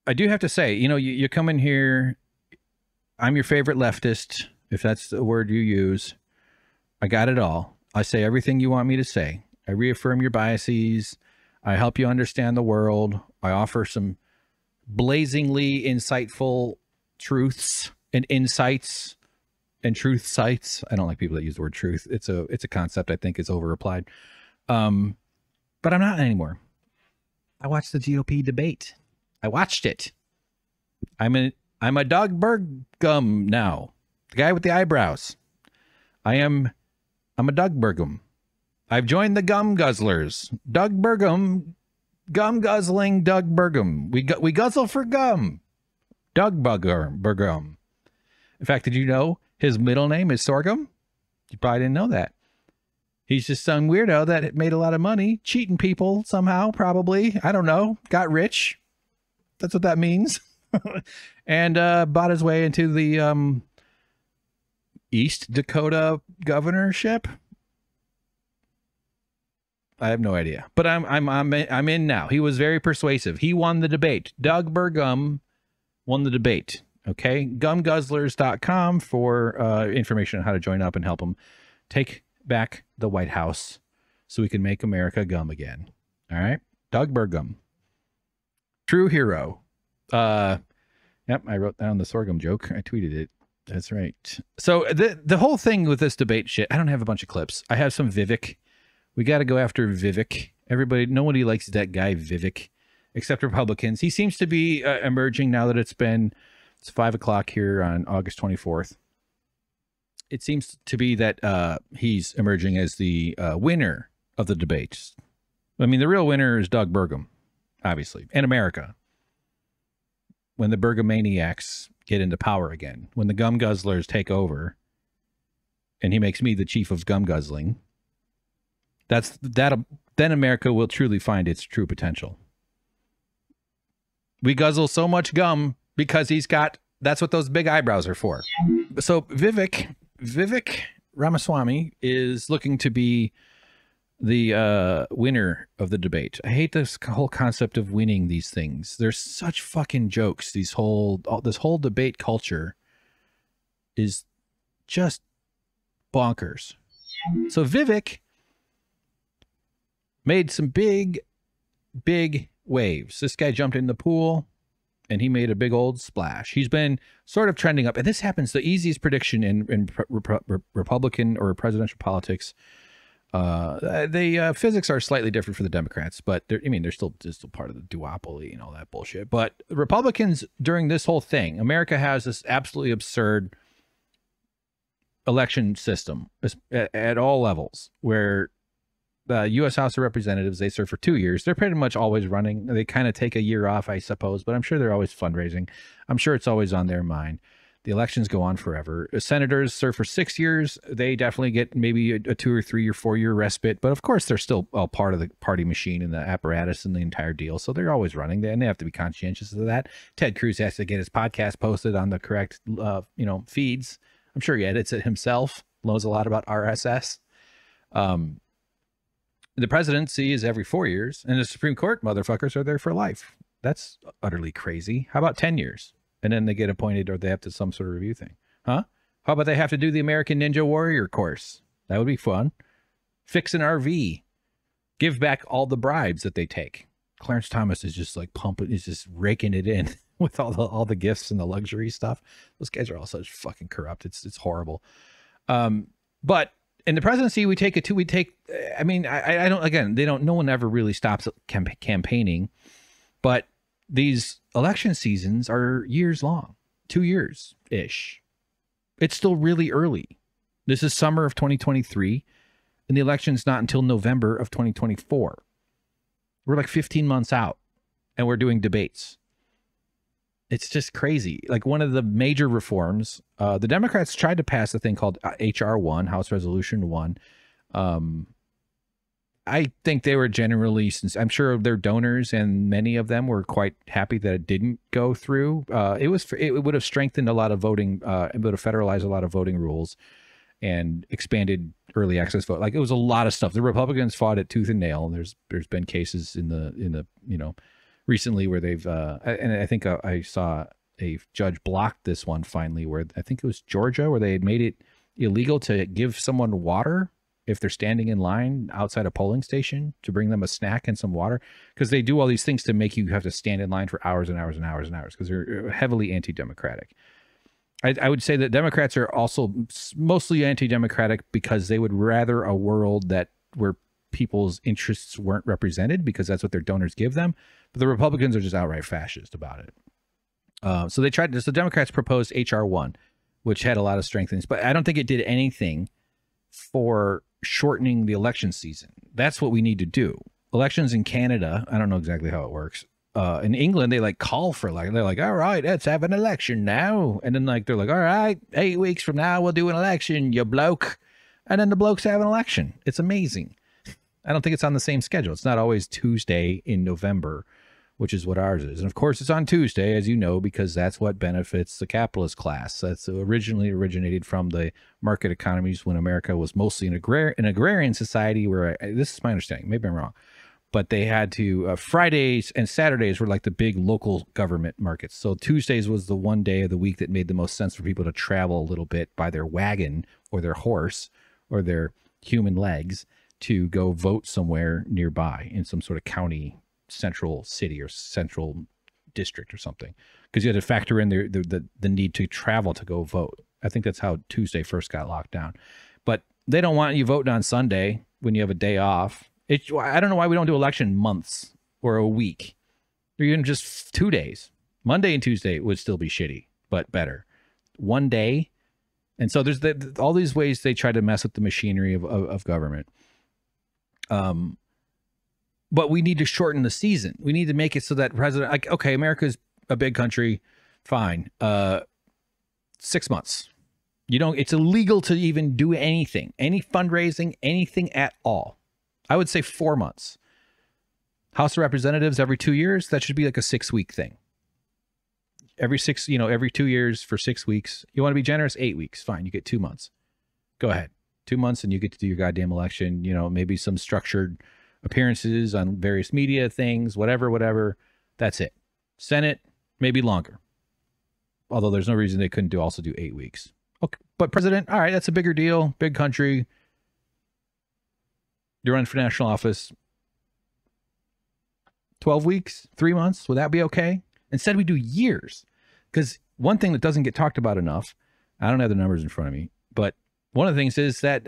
I do have to say, you know, you come in here, I'm your favorite leftist, if that's the word you use. I got it all. I say everything you want me to say. I reaffirm your biases. I help you understand the world. I offer some blazingly insightful truths and insights and truth sites. I don't like people that use the word truth. It's a concept I think is over applied. But I'm not anymore. I watched the GOP debate. I watched it. I'm a Doug Burgum now. The guy with the eyebrows. I'm a Doug Burgum. I've joined the Gum Guzzlers. Doug Burgum, gum guzzling Doug Burgum. We guzzle for gum. Doug Burgum. In fact, did you know his middle name is Sorghum? You probably didn't know that. He's just some weirdo that made a lot of money, cheating people somehow, probably. I don't know. Got rich. That's what that means. And bought his way into the East Dakota governorship. I have no idea, but I'm in now. He was very persuasive. He won the debate. Doug Burgum won the debate. Okay, gumguzzlers.com for information on how to join up and help him take back the White House so we can make America gum again. All right, Doug Burgum, true hero. Yep, I wrote down the sorghum joke. I tweeted it. That's right. So the whole thing with this debate shit, I don't have a bunch of clips. I have some Vivek. We got to go after Vivek. Nobody likes that guy Vivek, except Republicans. He seems to be emerging now that it's 5 o'clock here on August 24th. It seems to be that he's emerging as the winner of the debates. I mean, the real winner is Doug Burgum, obviously, and America. When the Bergumaniacs get into power again, when the Gum Guzzlers take over, and he makes me the chief of gum guzzling, then America will truly find its true potential. We guzzle so much gum because that's what those big eyebrows are for. So Vivek Ramaswamy is looking to be the winner of the debate. I hate this whole concept of winning these things. There's such fucking jokes. This whole debate culture is just bonkers. So Vivek made some big waves. This guy jumped in the pool and he made a big old splash. He's been sort of trending up. And this happens, the easiest prediction in Republican or presidential politics. The physics are slightly different for the Democrats, but they're still part of the duopoly and all that bullshit. But Republicans, during this whole thing, America has this absolutely absurd election system at all levels where the U.S. House of Representatives, they serve for 2 years. They're pretty much always running. They kind of take a year off, I suppose, but I'm sure they're always fundraising. I'm sure it's always on their mind. The elections go on forever. Senators serve for 6 years. They definitely get maybe a 2 or 3 or 4 year respite, but of course they're still all part of the party machine and the apparatus and the entire deal. So they're always running, and they have to be conscientious of that. Ted Cruz has to get his podcast posted on the correct, feeds. I'm sure he edits it himself. Knows a lot about RSS. The presidency is every 4 years, and the Supreme Court motherfuckers are there for life. That's utterly crazy. How about 10 years? And then they get appointed, or they have to some sort of review thing. Huh? How about they have to do the American Ninja Warrior course? That would be fun. Fix an RV. Give back all the bribes that they take. Clarence Thomas is just like pumping, he's just raking it in with all the gifts and the luxury stuff. Those guys are all such fucking corrupt. It's horrible. But in the presidency, I don't, again, no one ever really stops campaigning, but these election seasons are years long, 2 years-ish. It's still really early. This is summer of 2023, and the election's not until November of 2024. We're like 15 months out, and we're doing debates. It's just crazy. Like, one of the major reforms, the Democrats tried to pass a thing called H.R. 1, House Resolution 1. I think they were generally, since I'm sure their donors and many of them were quite happy that it didn't go through. It would have strengthened a lot of voting, it would have federalized a lot of voting rules and expanded early access vote. Like, it was a lot of stuff. The Republicans fought it tooth and nail. And there's been cases in the recently where they've, and I think I saw a judge block this one finally, where I think it was Georgia, where they had made it illegal to give someone water if they're standing in line outside a polling station, to bring them a snack and some water, because they do all these things to make you have to stand in line for hours and hours and hours and hours, because they're heavily anti-democratic. I would say that Democrats are also mostly anti-democratic because they would rather a world where people's interests weren't represented, because that's what their donors give them. But the Republicans are just outright fascist about it. So they tried this. The Democrats proposed H.R. 1, which had a lot of strengths, but I don't think it did anything for shortening the election season. That's what we need to do. Elections in Canada, I don't know exactly how it works. In England, they like call for they're like, all right, let's have an election now. And then they're like, all right, 8 weeks from now, we'll do an election, you bloke. And then the blokes have an election. It's amazing. I don't think it's on the same schedule. It's not always Tuesday in November, which is what ours is. And of course, it's on Tuesday, as you know, because that's what benefits the capitalist class. That's originally originated from the market economies when America was mostly an agrarian society, where this is my understanding. Maybe I'm wrong. But they had to, Fridays and Saturdays were like the big local government markets. So Tuesdays was the one day of the week that made the most sense for people to travel a little bit by their wagon or their horse or their human legs to go vote somewhere nearby in some sort of county, central city or central district or something. Because you had to factor in the need to travel to go vote. I think that's how Tuesday first got locked down. But they don't want you voting on Sunday when you have a day off. I don't know why we don't do election months or a week, or even just 2 days. Monday and Tuesday would still be shitty, but better. One day. And so there's all these ways they try to mess with the machinery of government. But we need to shorten the season. We need to make it so that president, like, okay, America's a big country. Fine. 6 months. It's illegal to even do anything, any fundraising, anything at all. I would say 4 months. House of Representatives every 2 years. That should be like a 6-week thing. Every 2 years for 6 weeks. You want to be generous? 8 weeks. Fine. You get 2 months. Go ahead. 2 months and you get to do your goddamn election. Maybe some structured appearances on various media things, whatever. That's it. Senate, maybe longer. Although there's no reason they couldn't also do 8 weeks. Okay. But president, all right, that's a bigger deal. Big country. You're running for national office. 12 weeks, 3 months. Would that be okay? Instead, we do years. Because one thing that doesn't get talked about enough, I don't have the numbers in front of me, but one of the things is that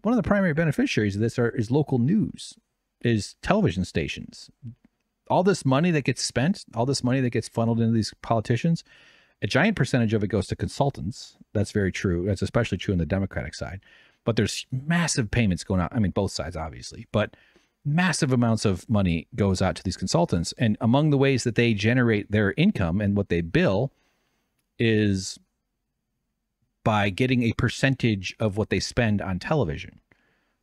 one of the primary beneficiaries of this is local news, is television stations. All this money that gets spent, all this money that gets funneled into these politicians, a giant percentage of it goes to consultants. That's very true. That's especially true on the Democratic side. But there's massive payments going out. I mean, both sides, obviously, but massive amounts of money goes out to these consultants. And among the ways that they generate their income and what they bill is by getting a percentage of what they spend on television.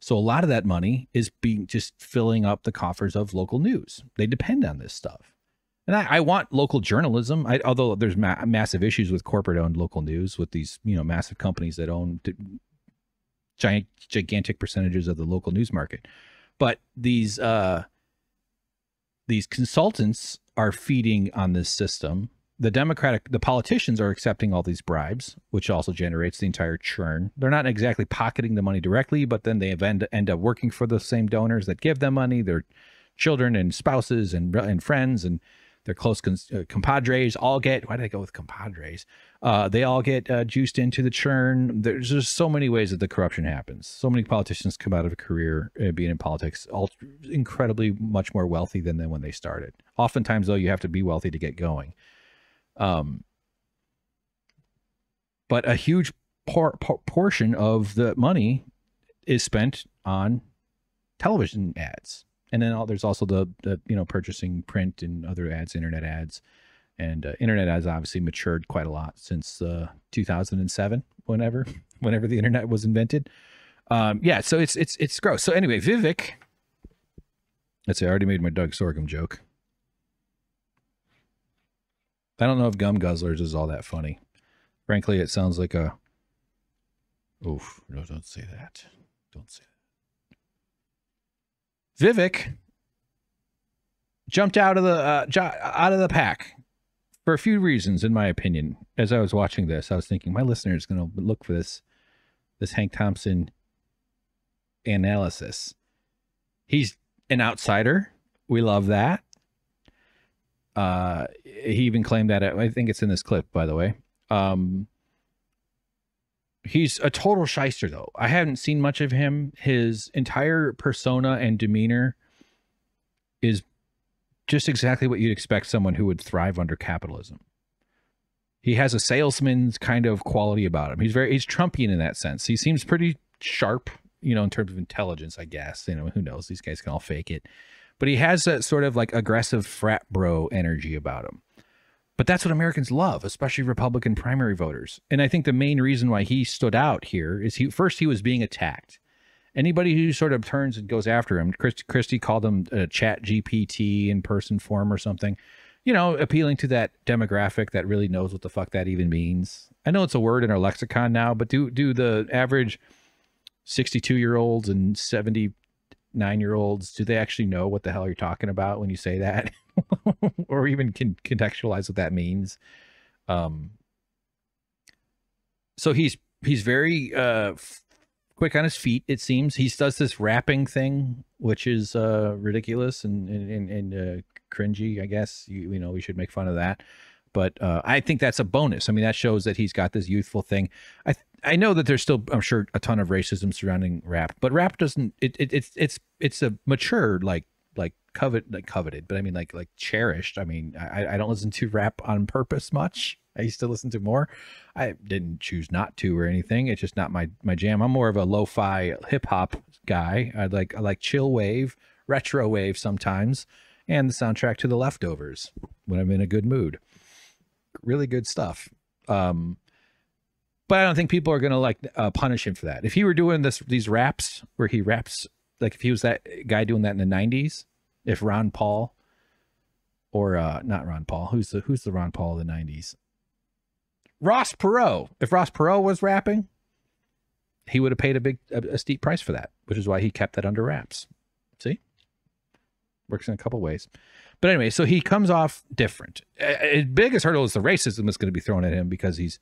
So a lot of that money is being just filling up the coffers of local news. They depend on this stuff. And I want local journalism, although there's massive issues with corporate-owned local news, with these massive companies that own gigantic percentages of the local news market. But these consultants are feeding on this system. The politicians are accepting all these bribes, which also generates the entire churn. They're not exactly pocketing the money directly, but then they end up working for the same donors that give them money. Their children and spouses and friends and their close compadres all get, why did I go with compadres? They all get juiced into the churn. There's just so many ways that the corruption happens. So many politicians come out of a career being in politics all incredibly much more wealthy than when they started. Oftentimes, though, you have to be wealthy to get going. But a huge portion of the money is spent on television ads. And then there's also the purchasing print and other ads, internet ads. And internet ads obviously matured quite a lot since 2007, whenever the internet was invented. Yeah, so it's gross. So anyway, Vivek, let's see, I already made my Doug Burgum joke. I don't know if Gum Guzzlers is all that funny. Frankly, it sounds like a... Oof, no, don't say that. Don't say that. Vivek jumped out of the pack for a few reasons, in my opinion. As I was watching this, I was thinking my listener is going to look for this Hank Thompson analysis. He's an outsider. We love that. He even claimed that, I think it's in this clip, by the way. He's a total shyster, though. I haven't seen much of him. His entire persona and demeanor is just exactly what you'd expect someone who would thrive under capitalism. He has a salesman's kind of quality about him. He's Trumpian in that sense. He seems pretty sharp, you know, in terms of intelligence, I guess. You know, who knows? These guys can all fake it. But he has that sort of like aggressive frat bro energy about him. But that's what Americans love, especially Republican primary voters. And I think the main reason why he stood out here is he was being attacked. Anybody who sort of turns and goes after him, Christie called him a chat GPT in person form or something, you know, appealing to that demographic that really knows what the fuck that even means. I know it's a word in our lexicon now, but do the average 62-year-olds and 79-year-olds, do they actually know what the hell you're talking about when you say that? Or even can contextualize what that means? So he's very quick on his feet, it seems. He does this rapping thing, which is ridiculous and cringy, I guess. You know, we should make fun of that. But I think that's a bonus. I mean, that shows that he's got this youthful thing. I know that there's still, I'm sure, a ton of racism surrounding rap, but rap doesn't. It's a mature coveted, but I mean like cherished. I mean, I don't listen to rap on purpose much. I used to listen to more. I didn't choose not to or anything. It's just not my jam. I'm more of a lo-fi hip hop guy. I like chill wave, retro wave sometimes, and the soundtrack to The Leftovers when I'm in a good mood. Really good stuff. But I don't think people are gonna punish him for that. If he were doing these raps where he raps, like if he was that guy doing that in the 90s, if Ron Paul or not Ron Paul, who's the Ron Paul of the 90s? Ross Perot. If Ross Perot was rapping, he would have paid a steep price for that, which is why he kept that under wraps. See? Works in a couple ways. But anyway, so he comes off different. His biggest hurdle is the racism that's going to be thrown at him because he's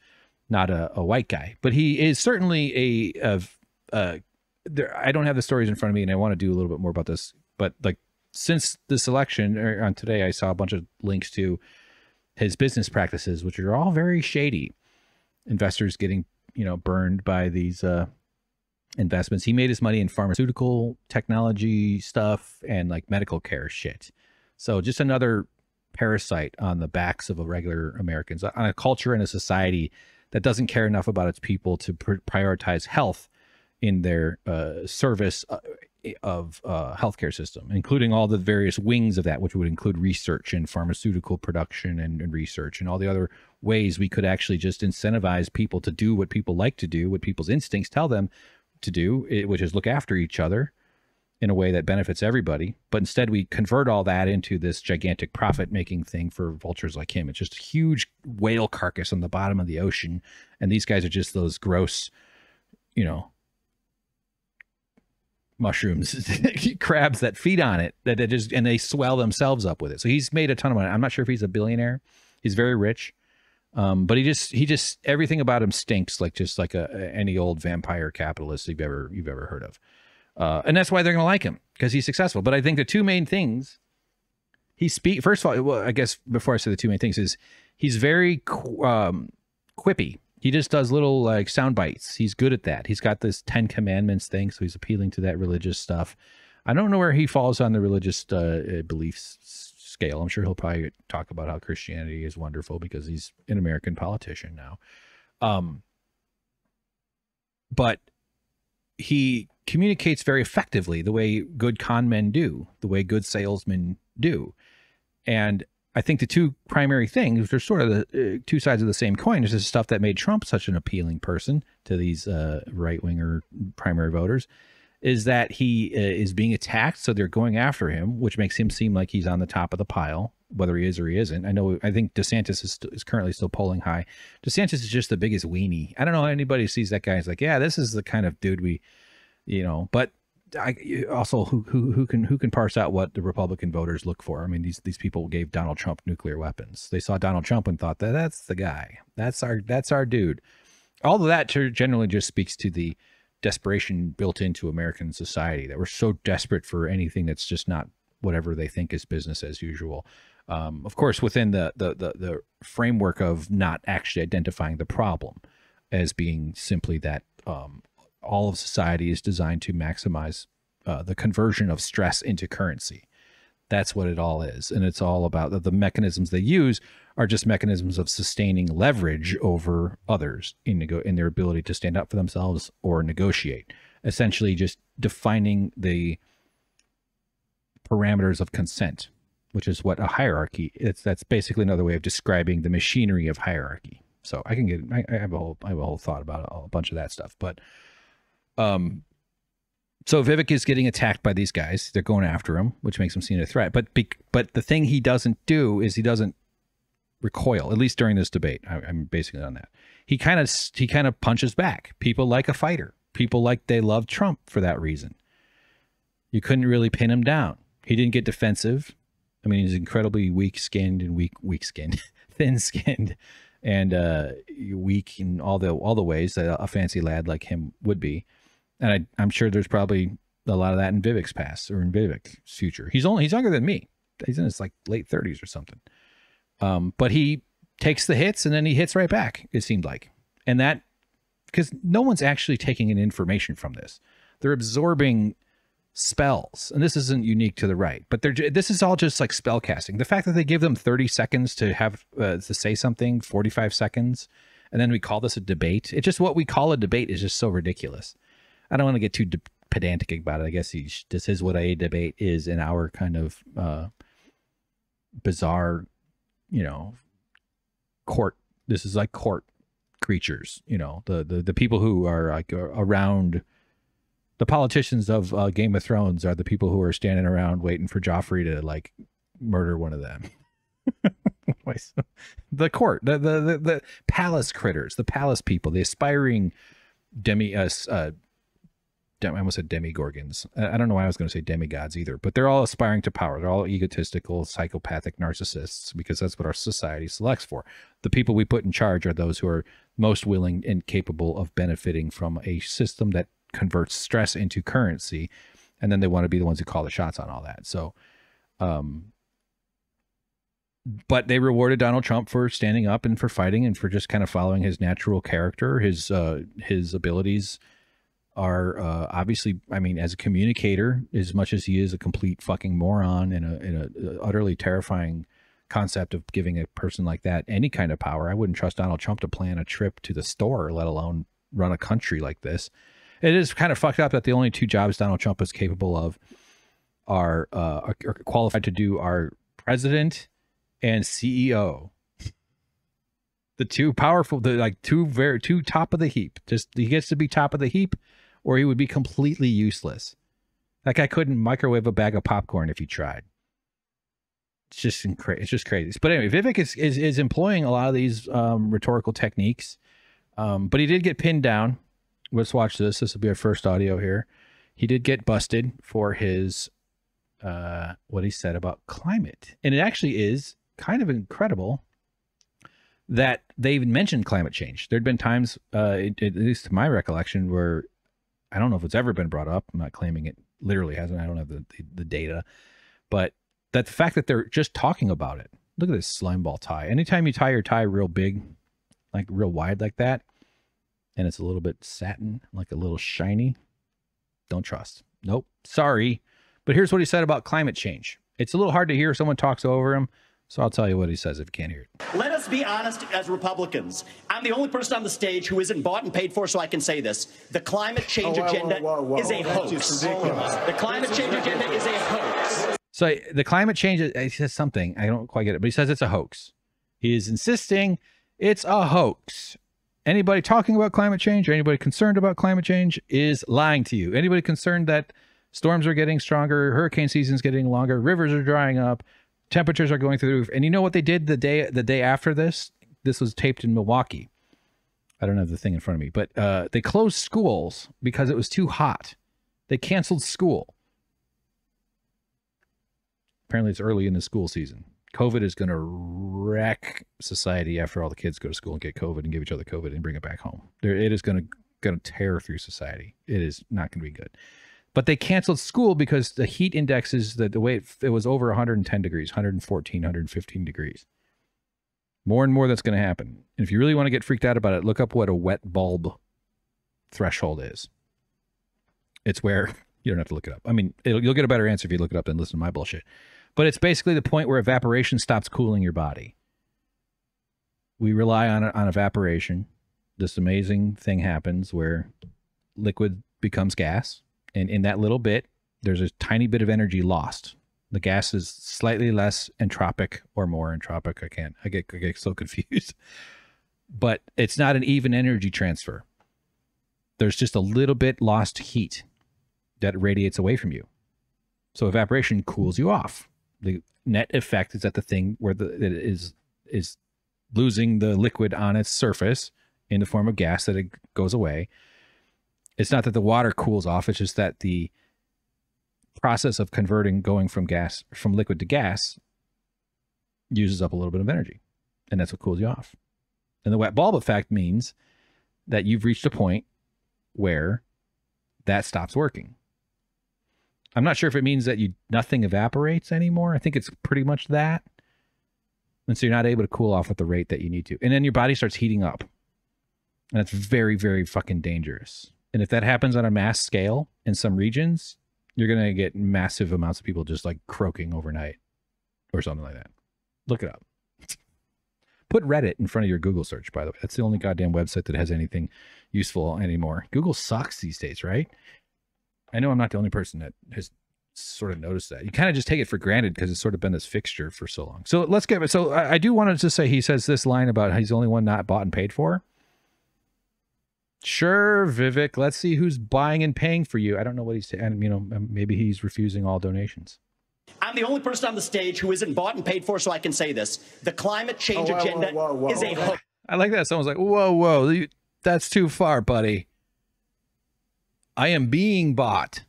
not a white guy. But he is certainly I don't have the stories in front of me, and I want to do a little bit more about this. But like since this election on today, I saw a bunch of links to his business practices, which are all very shady. Investors getting, you know, burned by these investments. He made his money in pharmaceutical technology stuff and like medical care shit. So just another parasite on the backs of regular Americans, on a culture and a society that doesn't care enough about its people to prioritize health in their service of healthcare system, including all the various wings of that, which would include research and pharmaceutical production and research and all the other ways we could actually just incentivize people to do what people like to do, what people's instincts tell them to do, which is look after each other in a way that benefits everybody. But instead we convert all that into this gigantic profit-making thing for vultures like him. It's just a huge whale carcass on the bottom of the ocean. And these guys are just those gross, you know, mushrooms, crabs that feed on it, that just, and they swell themselves up with it. So he's made a ton of money. I'm not sure if he's a billionaire. He's very rich. But he just everything about him stinks like any old vampire capitalist you've ever heard of. And that's why they're going to like him, because he's successful. But I think the two main things first of all, well, I guess before I say the two main things is he's very quippy. He just does little like sound bites. He's good at that. He's got this 10 Commandments thing, so he's appealing to that religious stuff. I don't know where he falls on the religious beliefs scale. I'm sure he'll probably talk about how Christianity is wonderful because he's an American politician now. But he communicates very effectively the way good con men do, the way good salesmen do. And I think the two primary things, they're sort of the two sides of the same coin, is the stuff that made Trump such an appealing person to these right-winger primary voters, is that he is being attacked, so they're going after him, which makes him seem like he's on the top of the pile, whether he is or he isn't. I think DeSantis is currently still polling high. DeSantis is just the biggest weenie. I don't know how anybody sees that guy is like, yeah, this is the kind of dude we, you know, but also who can parse out what the Republican voters look for? I mean, these people gave Donald Trump nuclear weapons. They saw Donald Trump and thought that's the guy. That's our dude. All of that generally just speaks to the desperation built into American society, that we're so desperate for anything that's just not whatever they think is business as usual. Of course, within the framework of not actually identifying the problem as being simply that all of society is designed to maximize the conversion of stress into currency. That's what it all is. And it's all about the mechanisms they use are just mechanisms of sustaining leverage over others in their ability to stand up for themselves or negotiate. Essentially just defining the parameters of consent, which is what a hierarchy is. That's basically another way of describing the machinery of hierarchy. So I have a whole thought about a bunch of that stuff. But so Vivek is getting attacked by these guys. They're going after him, which makes him seem a threat. But the thing he doesn't do is he doesn't recoil, at least during this debate. I'm basing it on that. He kind of punches back. People like a fighter. People they love Trump for that reason. You couldn't really pin him down. He didn't get defensive. I mean, he's incredibly weak-skinned and weak-skinned, thin-skinned, and weak in all the ways that a fancy lad like him would be. And I'm sure there's probably a lot of that in Vivek's past or in Vivek's future. He's younger than me. He's in his late 30s or something. But he takes the hits and then he hits right back, it seemed like. And that, because no one's actually taking in information from this. They're absorbing spells. And this isn't unique to the right, but this is all just like spell casting. The fact that they give them 30 seconds to have to say something, 45 seconds, and then we call this a debate. It's just what we call a debate is just so ridiculous. I don't want to get too pedantic about it. I guess this is what a debate is in our kind of bizarre, court. This is like court creatures, the people who are like around. The politicians of Game of Thrones are the people who are standing around waiting for Joffrey to murder one of them. The court, the palace critters, the palace people, the aspiring I almost said demigorgons. I don't know why I was going to say demigods either, but they're all aspiring to power. They're all egotistical, psychopathic narcissists because that's what our society selects for. The people we put in charge are those who are most willing and capable of benefiting from a system that converts stress into currency. And then they want to be the ones who call the shots on all that. So, but they rewarded Donald Trump for standing up and for fighting and for just kind of following his natural character. His abilities are obviously, I mean, as a communicator, as much as he is a complete fucking moron and a utterly terrifying concept of giving a person like that any kind of power. I wouldn't trust Donald Trump to plan a trip to the store, let alone run a country like this. It is kind of fucked up that the only two jobs Donald Trump is capable of are qualified to do are president and CEO. The two powerful, two top of the heap. Just he gets to be top of the heap, or he would be completely useless. That guy couldn't microwave a bag of popcorn if he tried. It's just crazy. But anyway, Vivek is employing a lot of these rhetorical techniques, but he did get pinned down. Let's watch this. This will be our first audio here. He did get busted for his what he said about climate, and it actually is kind of incredible that they even mentioned climate change. There'd been times, at least to my recollection, where I don't know if it's ever been brought up. I'm not claiming it literally hasn't. I don't have the data, but that the fact that they're just talking about it. Look at this slime ball tie. Anytime you tie your tie real big, like real wide like that, and it's a little bit satin, like a little shiny, don't trust. Nope. Sorry. But here's what he said about climate change. It's a little hard to hear. Someone talks over him. So I'll tell you what he says if you can't hear it. Let us be honest as Republicans. I'm the only person on the stage who isn't bought and paid for, so I can say this. The climate change agenda is a hoax. The climate change agenda is a hoax. So the climate change, he says something. I don't quite get it, but he says it's a hoax. He is insisting it's a hoax. Anybody talking about climate change or anybody concerned about climate change is lying to you. Anybody concerned that storms are getting stronger, hurricane season's getting longer, rivers are drying up, temperatures are going through the roof. And you know what they did the day after this? This was taped in Milwaukee. I don't have the thing in front of me, but they closed schools because it was too hot. They canceled school. Apparently, it's early in the school season. COVID is going to wreck society after all the kids go to school and get COVID and give each other COVID and bring it back home. It is going to tear through society. It is not going to be good. But they canceled school because the heat index is the way it was over 110 degrees, 114, 115 degrees. More and more that's going to happen. And if you really want to get freaked out about it, look up what a wet bulb threshold is. It's where you don't have to look it up. I mean, you'll get a better answer if you look it up than listen to my bullshit. But it's basically the point where evaporation stops cooling your body. We rely on evaporation. This amazing thing happens where liquid becomes gas. And in that little bit, there's a tiny bit of energy lost. The gas is slightly less entropic or more entropic. I get so confused. But it's not an even energy transfer. There's just a little bit lost heat that radiates away from you. So evaporation cools you off. The net effect is that the thing where it is losing the liquid on its surface in the form of gas, that it goes away. It's not that the water cools off. It's just that the process of going from liquid to gas uses up a little bit of energy, and that's what cools you off. And the wet bulb effect means that you've reached a point where that stops working. I'm not sure if it means that nothing evaporates anymore. I think it's pretty much that. And so you're not able to cool off at the rate that you need to. And then your body starts heating up. And that's very, very fucking dangerous. And if that happens on a mass scale in some regions, you're going to get massive amounts of people just like croaking overnight or something like that. Look it up. Put Reddit in front of your Google search, by the way. That's the only goddamn website that has anything useful anymore. Google sucks these days, right? I know I'm not the only person that has sort of noticed that. You kind of just take it for granted because it's sort of been this fixture for so long. So let's get it. So I do want to just say, he says this line about he's the only one not bought and paid for. Sure, Vivek, let's see who's buying and paying for you. I don't know what he's saying. You know, maybe he's refusing all donations. I'm the only person on the stage who isn't bought and paid for, so I can say this. The climate change agenda is a hoax. I like that. Someone's like, whoa, that's too far, buddy. I am being bought.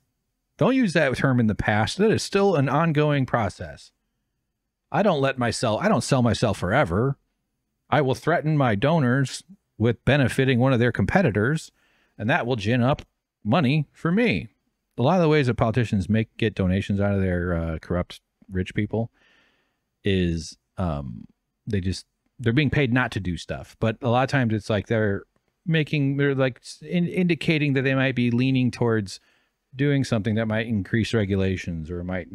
Don't use that term in the past. That is still an ongoing process. I don't sell myself forever. I will threaten my donors with benefiting one of their competitors, and that will gin up money for me. A lot of the ways that politicians get donations out of their corrupt rich people is they're being paid not to do stuff. But a lot of times it's like they're indicating that they might be leaning towards doing something that might increase regulations or might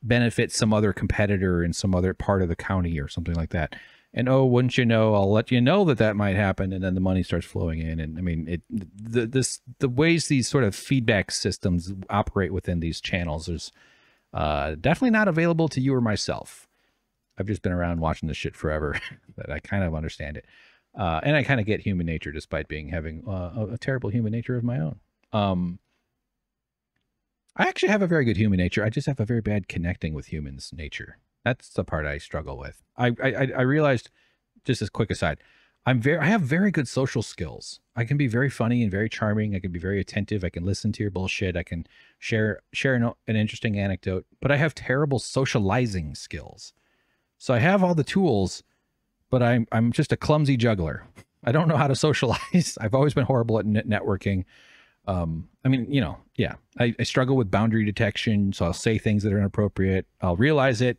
benefit some other competitor in some other part of the county or something like that. And oh, wouldn't you know, I'll let you know that might happen, and then the money starts flowing in. And I mean, the ways these sort of feedback systems operate within these channels is definitely not available to you or myself. I've just been around watching this shit forever, but I kind of understand it, and I kind of get human nature, despite having a terrible human nature of my own. I actually have a very good human nature. I just have a very bad connecting with humans nature. That's the part I struggle with. I realized, just as quick aside, I have very good social skills. I can be very funny and very charming. I can be very attentive. I can listen to your bullshit. I can share an interesting anecdote, but I have terrible socializing skills. So I have all the tools, but I'm just a clumsy juggler. I don't know how to socialize. I've always been horrible at networking. I mean, you know, yeah, I struggle with boundary detection. So I'll say things that are inappropriate. I'll realize it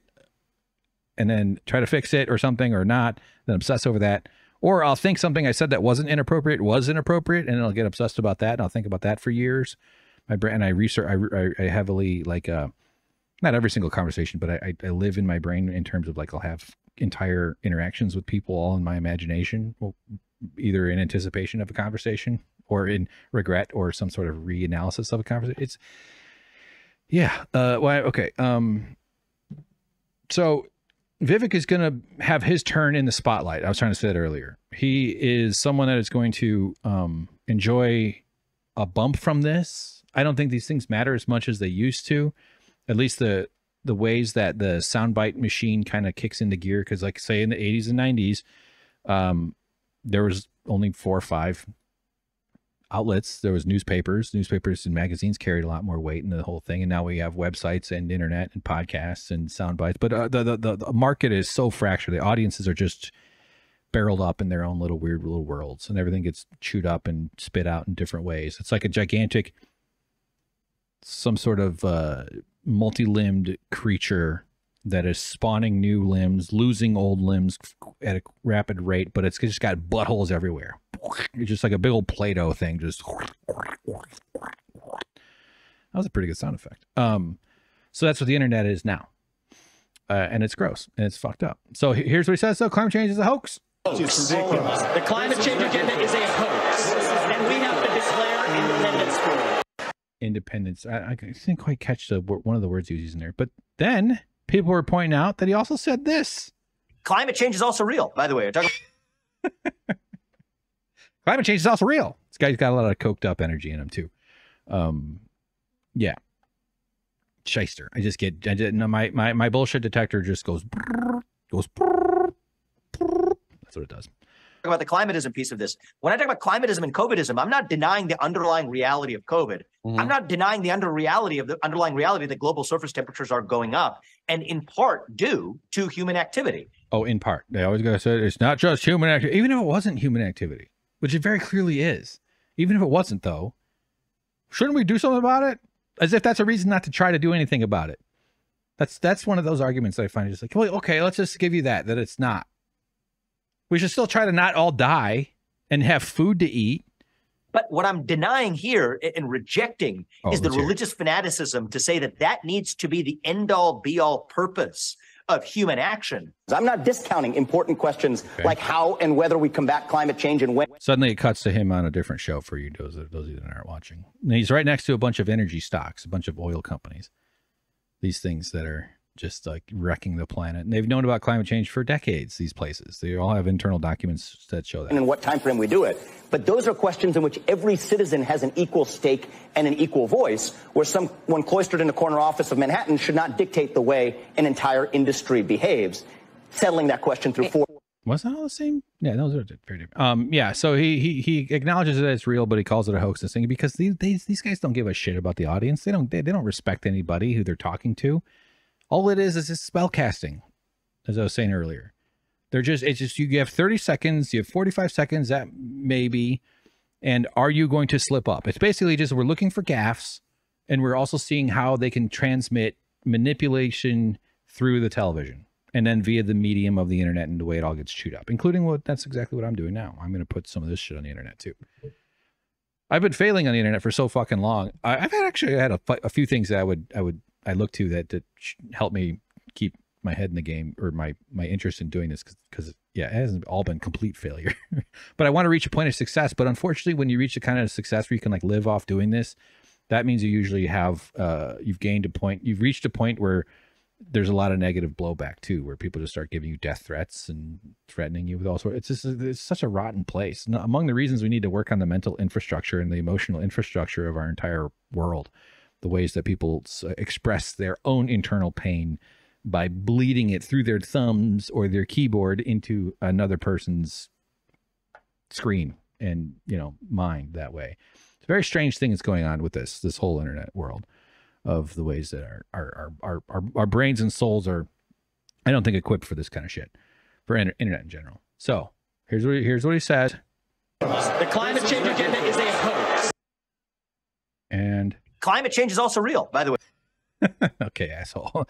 and then try to fix it or something or not, then obsess over that. Or I'll think something I said that wasn't inappropriate was inappropriate, and I'll get obsessed about that, and I'll think about that for years. My brain, and I research, I heavily, like, not every single conversation, but I live in my brain in terms of, like, I'll have entire interactions with people all in my imagination, either in anticipation of a conversation or in regret or some sort of reanalysis of a conversation. It's, yeah. Okay. So Vivek is going to have his turn in the spotlight. I was trying to say that earlier. He is someone that is going to enjoy a bump from this. I don't think these things matter as much as they used to. At least the ways that the soundbite machine kind of kicks into gear. Because, like, say, in the 80s and 90s, there was only 4 or 5 outlets. There was newspapers and magazines carried a lot more weight in the whole thing. And now we have websites and internet and podcasts and sound bites. But the market is so fractured. The audiences are just barreled up in their own little weird little worlds, and everything gets chewed up and spit out in different ways. It's like a gigantic, some sort of multi-limbed creature that is spawning new limbs, losing old limbs at a rapid rate, but it's just got buttholes everywhere. It's just like a big old Play-Doh thing. Just that was a pretty good sound effect. So that's what the internet is now. And it's gross and it's fucked up. So here's what he says. So climate change is a hoax. The climate change agenda is a hoax, and we have to declare independence for it. Independence. I didn't quite catch one of the words he was using there. But then people were pointing out that he also said this. Climate change is also real, by the way. Climate change is also real. This guy's got a lot of coked up energy in him too. Yeah. Shyster. My bullshit detector just goes. That's what it does. About the climatism piece of this. When I talk about climatism and COVIDism, I'm not denying the underlying reality of COVID. I'm not denying the underlying reality that global surface temperatures are going up, and in part due to human activity. Oh, in part. They always gotta say it's not just human activity, even if it wasn't human activity, which it very clearly is. Even if it wasn't, though, shouldn't we do something about it? As if that's a reason not to try to do anything about it. That's one of those arguments that I find just like, well, okay, let's just give you that it's not. We should still try to not all die and have food to eat. But what I'm denying here and rejecting is the religious fanaticism to say that needs to be the end-all, be-all purpose of human action. I'm not discounting important questions like how and whether we combat climate change and when. Suddenly it cuts to him on a different show for you, those of you that aren't watching. And he's right next to a bunch of energy stocks, a bunch of oil companies. These things that are just like wrecking the planet. And they've known about climate change for decades, these places. They all have internal documents that show that. And in what time frame we do it. But those are questions in which every citizen has an equal stake and an equal voice, where someone cloistered in a corner office of Manhattan should not dictate the way an entire industry behaves. Settling that question through four. Was that all the same? Yeah, those are very different. Yeah, so he acknowledges that it's real, but he calls it a hoax and thing because these guys don't give a shit about the audience. They don't respect anybody who they're talking to. All it is just spellcasting, as I was saying earlier. You have 30 seconds, you have 45 seconds, that maybe, and are you going to slip up? It's basically just we're looking for gaffes, and we're also seeing how they can transmit manipulation through the television, and then via the medium of the internet and the way it all gets chewed up, including that's exactly what I'm doing now. I'm going to put some of this shit on the internet too. I've been failing on the internet for so fucking long. I've actually had a few things that I look to that help me keep my head in the game, or my interest in doing this, because yeah, it hasn't all been complete failure. But I want to reach a point of success. But unfortunately, when you reach the kind of success where you can like live off doing this, that means you usually have you've reached a point where there's a lot of negative blowback too, where people just start giving you death threats and threatening you with all sorts. It's such a rotten place. Now, among the reasons we need to work on the mental infrastructure and the emotional infrastructure of our entire world, the ways that people express their own internal pain by bleeding it through their thumbs or their keyboard into another person's screen and, mind that way. It's a very strange thing that's going on with this whole internet world of the ways that our brains and souls are, I don't think, equipped for this kind of shit, for internet in general. So here's what he said. The climate change agenda is a hoax. And climate change is also real, by the way. Okay, asshole.